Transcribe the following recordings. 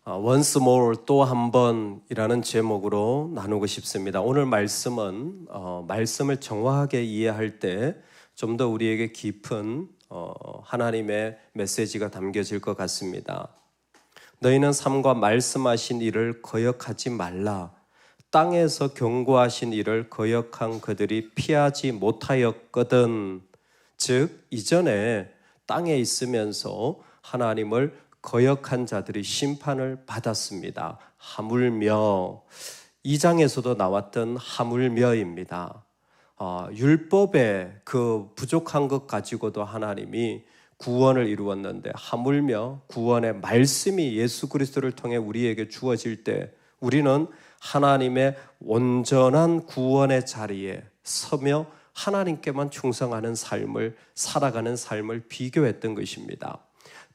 Once more 또 한 번이라는 제목으로 나누고 싶습니다. 오늘 말씀은 말씀을 정확하게 이해할 때 좀 더 우리에게 깊은 하나님의 메시지가 담겨질 것 같습니다. 너희는 삼가 말씀하신 일을 거역하지 말라. 땅에서 경고하신 일을 거역한 그들이 피하지 못하였거든. 즉 이전에 땅에 있으면서 하나님을 거역한 자들이 심판을 받았습니다. 하물며 2장에서도 나왔던 하물며입니다. 율법의 그 부족한 것 가지고도 하나님이 구원을 이루었는데 하물며 구원의 말씀이 예수 그리스도를 통해 우리에게 주어질 때 우리는 하나님의 온전한 구원의 자리에 서며 하나님께만 충성하는 삶을 살아가는 삶을 비교했던 것입니다.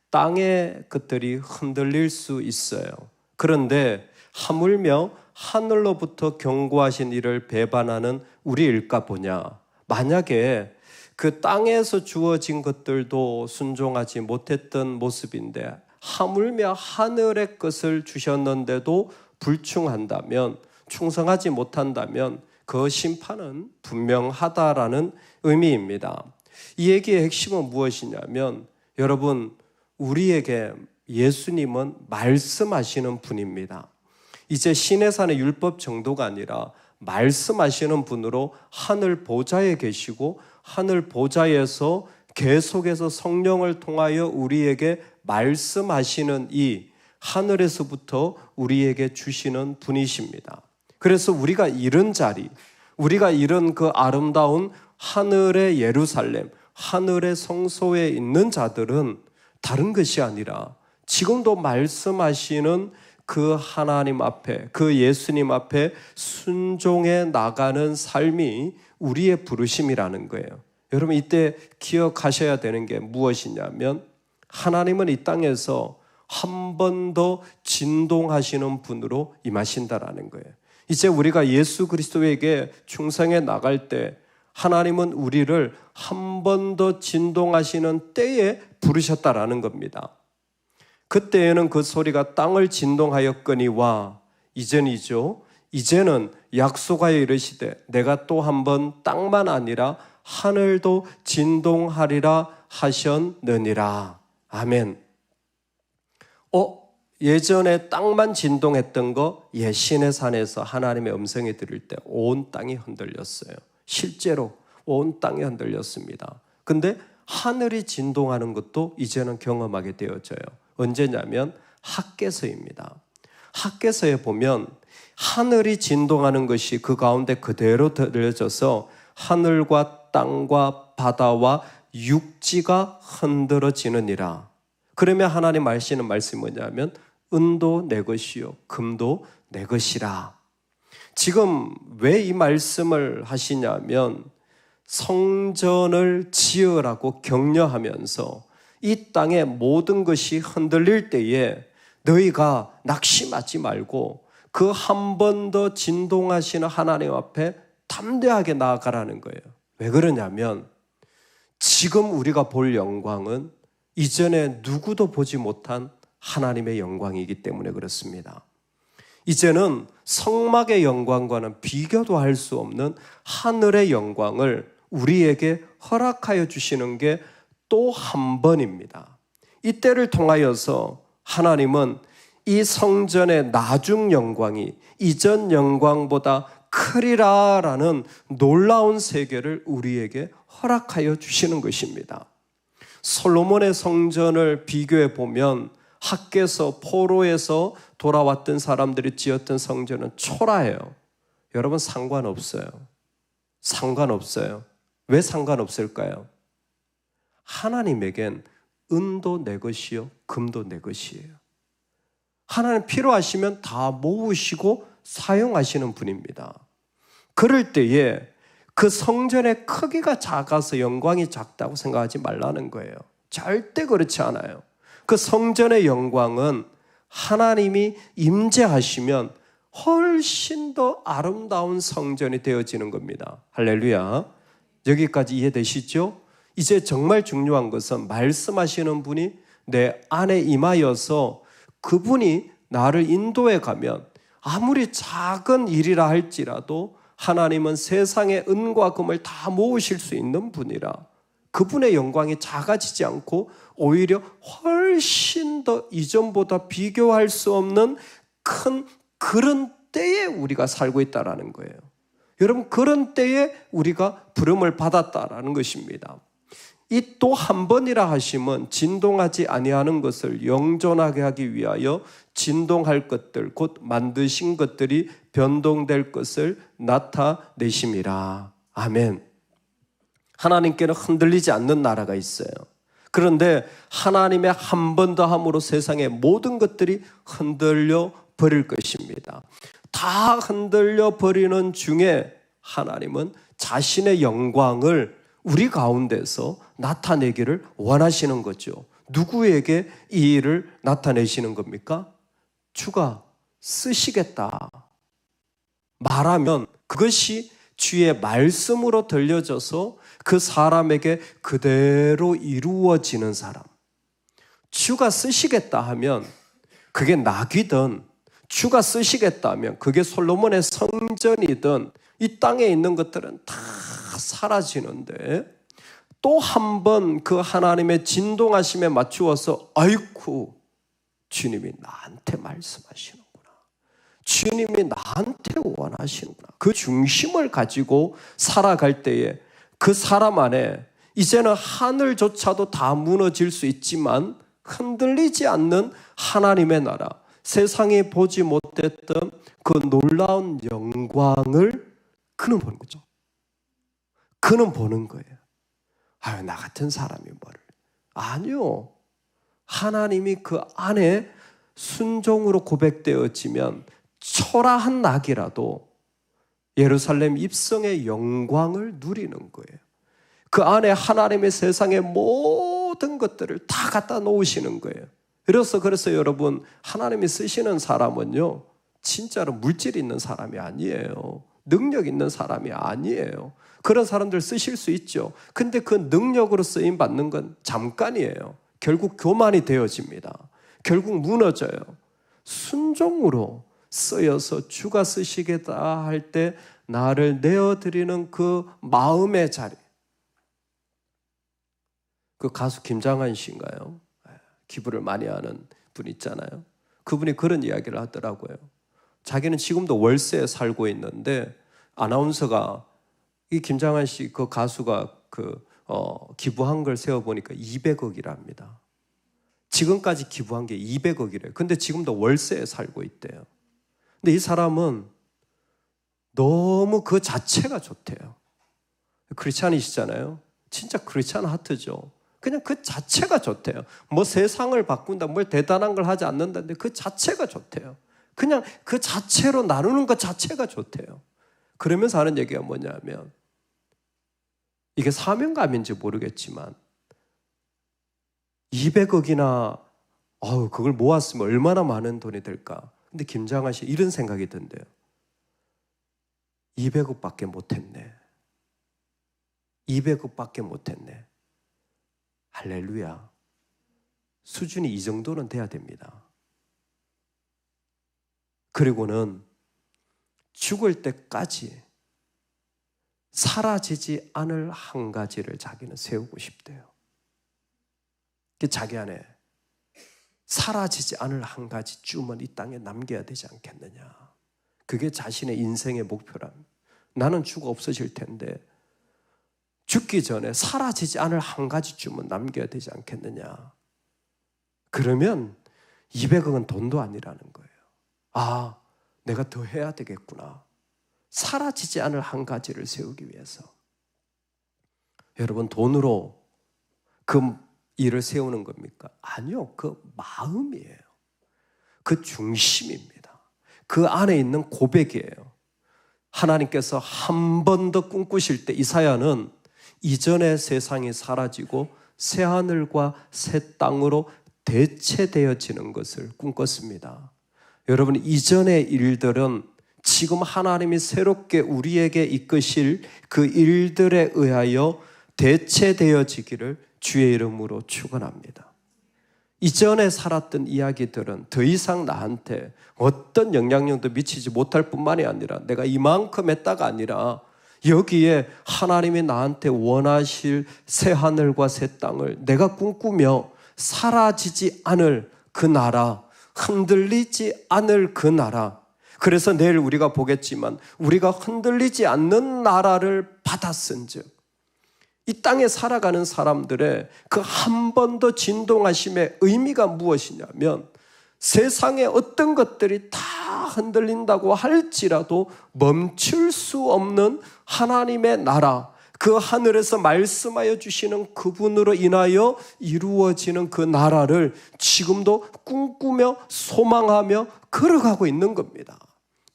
땅의 것들이 흔들릴 수 있어요. 그런데 하물며 하늘로부터 경고하신 이를 배반하는 우리일까 보냐. 만약에 그 땅에서 주어진 것들도 순종하지 못했던 모습인데 하물며 하늘의 것을 주셨는데도 불충한다면, 충성하지 못한다면 그 심판은 분명하다라는 의미입니다. 이 얘기의 핵심은 무엇이냐면 여러분, 우리에게 예수님은 말씀하시는 분입니다. 이제 시내산의 율법 정도가 아니라 말씀하시는 분으로 하늘 보좌에 계시고 하늘 보좌에서 계속해서 성령을 통하여 우리에게 말씀하시는 이 하늘에서부터 우리에게 주시는 분이십니다. 그래서 우리가 이런 자리, 우리가 이런 그 아름다운 하늘의 예루살렘, 하늘의 성소에 있는 자들은 다른 것이 아니라 지금도 말씀하시는 그 하나님 앞에, 그 예수님 앞에 순종해 나가는 삶이 우리의 부르심이라는 거예요. 여러분 이때 기억하셔야 되는 게 무엇이냐면 하나님은 이 땅에서 한 번 더 진동하시는 분으로 임하신다라는 거예요. 이제 우리가 예수 그리스도에게 충성해 나갈 때 하나님은 우리를 한 번 더 진동하시는 때에 부르셨다라는 겁니다. 그때에는 그 소리가 땅을 진동하였거니와 이전이죠. 이제는 약속하여 이르시되 내가 또 한 번 땅만 아니라 하늘도 진동하리라 하셨느니라. 아멘. 예전에 땅만 진동했던 거 시내산에서 하나님의 음성이 들을 때 온 땅이 흔들렸어요. 실제로 온 땅이 흔들렸습니다. 근데 하늘이 진동하는 것도 이제는 경험하게 되어져요. 언제냐면 학개서입니다. 학개서에 보면 하늘이 진동하는 것이 그 가운데 그대로 들려져서 하늘과 땅과 바다와 육지가 흔들어지느니라. 그러면 하나님 하시는 말씀이 뭐냐면 은도 내 것이요 금도 내 것이라. 지금 왜 이 말씀을 하시냐면 성전을 지으라고 격려하면서 이 땅의 모든 것이 흔들릴 때에 너희가 낙심하지 말고 그 한 번 더 진동하시는 하나님 앞에 담대하게 나아가라는 거예요. 왜 그러냐면 지금 우리가 볼 영광은 이전에 누구도 보지 못한 하나님의 영광이기 때문에 그렇습니다. 이제는 성막의 영광과는 비교도 할 수 없는 하늘의 영광을 우리에게 허락하여 주시는 게 또 한 번입니다. 이때를 통하여서 하나님은 이 성전의 나중 영광이 이전 영광보다 크리라라는 놀라운 세계를 우리에게 허락하여 주시는 것입니다. 솔로몬의 성전을 비교해 보면 학개서 포로에서 돌아왔던 사람들이 지었던 성전은 초라해요. 여러분 상관없어요. 상관없어요. 왜 상관없을까요? 하나님에겐 은도 내 것이요 금도 내 것이에요. 하나님 필요하시면 다 모으시고 사용하시는 분입니다. 그럴 때에 그 성전의 크기가 작아서 영광이 작다고 생각하지 말라는 거예요. 절대 그렇지 않아요. 그 성전의 영광은 하나님이 임재하시면 훨씬 더 아름다운 성전이 되어지는 겁니다. 할렐루야. 여기까지 이해되시죠? 이제 정말 중요한 것은 말씀하시는 분이 내 안에 임하여서 그분이 나를 인도해 가면 아무리 작은 일이라 할지라도 하나님은 세상의 은과 금을 다 모으실 수 있는 분이라 그분의 영광이 작아지지 않고 오히려 훨씬 더 이전보다 비교할 수 없는 큰 그런 때에 우리가 살고 있다는 거예요. 여러분, 그런 때에 우리가 부름을 받았다라는 것입니다. 이 또 한 번이라 하심은 진동하지 아니하는 것을 영존하게 하기 위하여 진동할 것들, 곧 만드신 것들이 변동될 것을 나타내심이라. 아멘. 하나님께는 흔들리지 않는 나라가 있어요. 그런데 하나님의 한 번 더 함으로 세상의 모든 것들이 흔들려 버릴 것입니다. 다 흔들려 버리는 중에 하나님은 자신의 영광을 우리 가운데서 나타내기를 원하시는 거죠. 누구에게 이 일을 나타내시는 겁니까? 주가 쓰시겠다 말하면 그것이 주의 말씀으로 들려져서 그 사람에게 그대로 이루어지는 사람. 주가 쓰시겠다 하면 그게 낙이든 주가 쓰시겠다 하면 그게 솔로몬의 성전이든 이 땅에 있는 것들은 다 사라지는데 또 한 번 그 하나님의 진동하심에 맞추어서 아이쿠 주님이 나한테 말씀하시는구나. 주님이 나한테 원하시는구나. 그 중심을 가지고 살아갈 때에 그 사람 안에 이제는 하늘조차도 다 무너질 수 있지만 흔들리지 않는 하나님의 나라, 세상이 보지 못했던 그 놀라운 영광을 그는 보는 거죠. 그는 보는 거예요. 아유, 나 같은 사람이 뭐를. 아니요. 하나님이 그 안에 순종으로 고백되어지면 초라한 낙이라도 예루살렘 입성의 영광을 누리는 거예요. 그 안에 하나님의 세상의 모든 것들을 다 갖다 놓으시는 거예요. 그래서 여러분, 하나님이 쓰시는 사람은요, 진짜로 물질 있는 사람이 아니에요. 능력 있는 사람이 아니에요. 그런 사람들 쓰실 수 있죠. 근데 그 능력으로 쓰임 받는 건 잠깐이에요. 결국 교만이 되어집니다. 결국 무너져요. 순종으로 쓰여서 주가 쓰시겠다 할 때 나를 내어드리는 그 마음의 자리. 그 가수 김장한 씨인가요? 기부를 많이 하는 분 있잖아요. 그분이 그런 이야기를 하더라고요. 자기는 지금도 월세에 살고 있는데 아나운서가 이 김장한 씨 그 가수가 기부한 걸 세어보니까 200억이랍니다. 지금까지 기부한 게 200억이래요. 근데 지금도 월세에 살고 있대요. 근데 이 사람은 너무 그 자체가 좋대요. 크리스찬이시잖아요. 진짜 크리스찬 하트죠. 그냥 그 자체가 좋대요. 뭐 세상을 바꾼다, 뭘 대단한 걸 하지 않는다는데 그 자체가 좋대요. 그냥 그 자체로 나누는 것 자체가 좋대요. 그러면서 하는 얘기가 뭐냐면 이게 사명감인지 모르겠지만 200억이나 그걸 모았으면 얼마나 많은 돈이 될까. 근데 김장한 씨 이런 생각이 든대요. 200억밖에 못했네. 200억밖에 못했네. 할렐루야. 수준이 이 정도는 돼야 됩니다. 그리고는 죽을 때까지 사라지지 않을 한 가지를 자기는 세우고 싶대요. 자기 안에 사라지지 않을 한 가지 쯤은 이 땅에 남겨야 되지 않겠느냐. 그게 자신의 인생의 목표랍니다. 나는 죽어 없어질 텐데 죽기 전에 사라지지 않을 한 가지쯤은 남겨야 되지 않겠느냐. 그러면 200억은 돈도 아니라는 거예요. 내가 더 해야 되겠구나. 사라지지 않을 한 가지를 세우기 위해서. 여러분, 돈으로 그 일을 세우는 겁니까? 아니요. 그 마음이에요. 그 중심입니다. 그 안에 있는 고백이에요. 하나님께서 한 번 더 꿈꾸실 때 이사야는 이전의 세상이 사라지고 새 하늘과 새 땅으로 대체되어지는 것을 꿈꿨습니다. 여러분, 이전의 일들은 지금 하나님이 새롭게 우리에게 이끄실 그 일들에 의하여 대체되어지기를 주의 이름으로 축원합니다. 이전에 살았던 이야기들은 더 이상 나한테 어떤 영향력도 미치지 못할 뿐만이 아니라 내가 이만큼 했다가 아니라 여기에 하나님이 나한테 원하실 새 하늘과 새 땅을 내가 꿈꾸며 사라지지 않을 그 나라, 흔들리지 않을 그 나라. 그래서 내일 우리가 보겠지만 우리가 흔들리지 않는 나라를 받았은즉 이 땅에 살아가는 사람들의 그 한 번 더 진동하심의 의미가 무엇이냐면 세상의 어떤 것들이 다 흔들린다고 할지라도 멈출 수 없는 하나님의 나라, 그 하늘에서 말씀하여 주시는 그분으로 인하여 이루어지는 그 나라를 지금도 꿈꾸며 소망하며 걸어가고 있는 겁니다.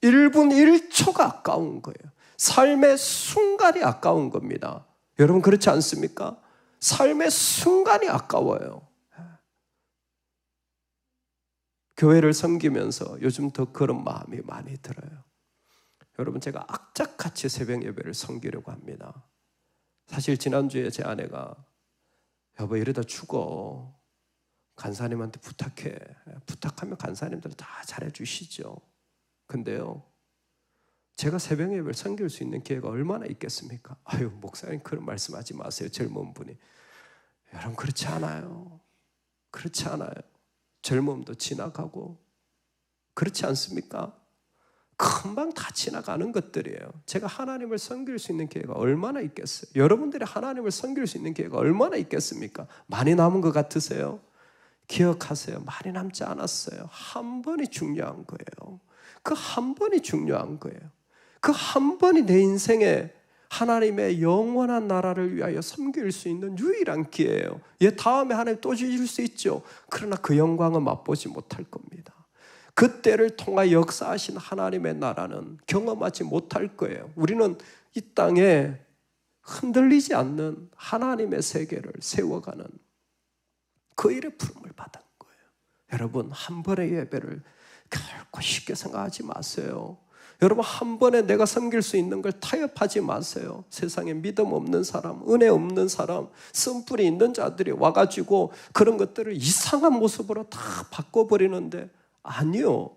1분 1초가 아까운 거예요. 삶의 순간이 아까운 겁니다. 여러분 그렇지 않습니까? 삶의 순간이 아까워요. 교회를 섬기면서 요즘 더 그런 마음이 많이 들어요. 여러분 제가 악착같이 새벽 예배를 섬기려고 합니다. 사실 지난주에 제 아내가 여보 이러다 죽어. 간사님한테 부탁해. 부탁하면 간사님들 다 잘해주시죠. 근데요. 제가 새벽 예배를 섬길 수 있는 기회가 얼마나 있겠습니까? 아유 목사님 그런 말씀하지 마세요. 젊은 분이. 여러분 그렇지 않아요. 그렇지 않아요. 젊음도 지나가고 그렇지 않습니까? 금방 다 지나가는 것들이에요. 제가 하나님을 섬길 수 있는 기회가 얼마나 있겠어요? 여러분들이 하나님을 섬길 수 있는 기회가 얼마나 있겠습니까? 많이 남은 것 같으세요? 기억하세요. 많이 남지 않았어요. 한 번이 중요한 거예요. 그 한 번이 중요한 거예요. 그 한 번이 내 인생에 하나님의 영원한 나라를 위하여 섬길 수 있는 유일한 기회예요. 다음에 하나님 또 주실 수 있죠. 그러나 그 영광은 맛보지 못할 겁니다. 그때를 통하여 역사하신 하나님의 나라는 경험하지 못할 거예요. 우리는 이 땅에 흔들리지 않는 하나님의 세계를 세워가는 그 일의 부름을 받은 거예요. 여러분 한 번의 예배를 결코 쉽게 생각하지 마세요. 여러분 한 번에 내가 섬길 수 있는 걸 타협하지 마세요. 세상에 믿음 없는 사람, 은혜 없는 사람, 쓴뿌리 있는 자들이 와가지고 그런 것들을 이상한 모습으로 다 바꿔버리는데 아니요.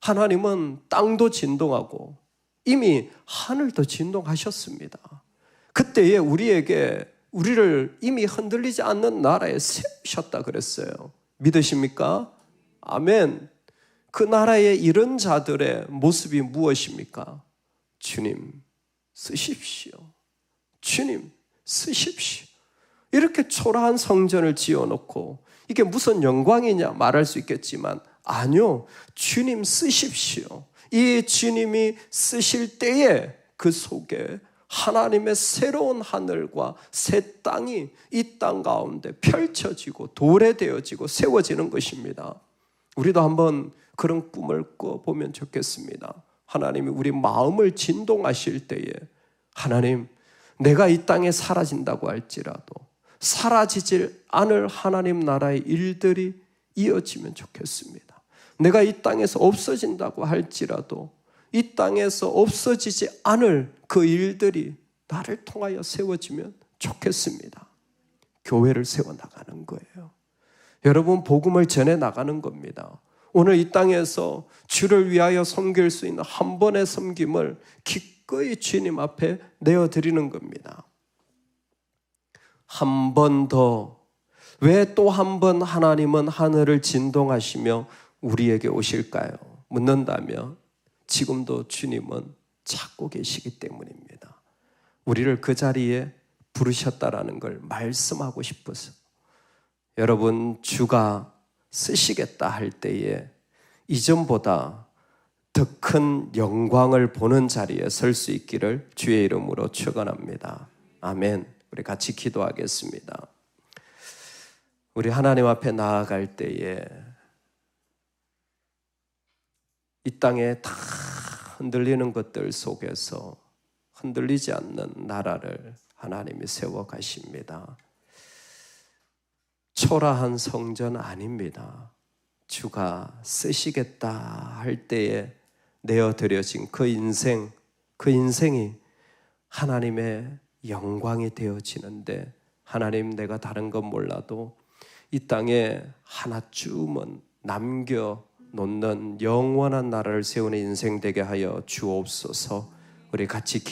하나님은 땅도 진동하고 이미 하늘도 진동하셨습니다. 그때에 우리를 이미 흔들리지 않는 나라에 세우셨다 그랬어요. 믿으십니까? 아멘. 그 나라에 이른 자들의 모습이 무엇입니까? 주님 쓰십시오. 주님 쓰십시오. 이렇게 초라한 성전을 지어놓고 이게 무슨 영광이냐 말할 수 있겠지만 아니요. 주님 쓰십시오. 이 주님이 쓰실 때에 그 속에 하나님의 새로운 하늘과 새 땅이 이 땅 가운데 펼쳐지고 도래되어지고 세워지는 것입니다. 우리도 한번 그런 꿈을 꿔보면 좋겠습니다. 하나님이 우리 마음을 진동하실 때에 하나님 내가 이 땅에 사라진다고 할지라도 사라지질 않을 하나님 나라의 일들이 이어지면 좋겠습니다. 내가 이 땅에서 없어진다고 할지라도 이 땅에서 없어지지 않을 그 일들이 나를 통하여 세워지면 좋겠습니다. 교회를 세워나가는 거예요. 여러분 복음을 전해 나가는 겁니다. 오늘 이 땅에서 주를 위하여 섬길 수 있는 한 번의 섬김을 기꺼이 주님 앞에 내어드리는 겁니다. 한 번 더, 왜 또 한 번 하나님은 하늘을 진동하시며 우리에게 오실까요? 묻는다면 지금도 주님은 찾고 계시기 때문입니다. 우리를 그 자리에 부르셨다라는 걸 말씀하고 싶어서 여러분 주가 쓰시겠다 할 때에 이전보다 더 큰 영광을 보는 자리에 설 수 있기를 주의 이름으로 축원합니다. 아멘. 우리 같이 기도하겠습니다. 우리 하나님 앞에 나아갈 때에 이 땅에 다 흔들리는 것들 속에서 흔들리지 않는 나라를 하나님이 세워 가십니다. 초라한 성전 아닙니다. 주가 쓰시겠다 할 때에 내어드려진 그 인생이 하나님의 영광이 되어지는데 하나님 내가 다른 건 몰라도 이 땅에 하나쯤은 남겨놓는 영원한 나라를 세우는 인생 되게 하여 주옵소서. 우리 같이 기도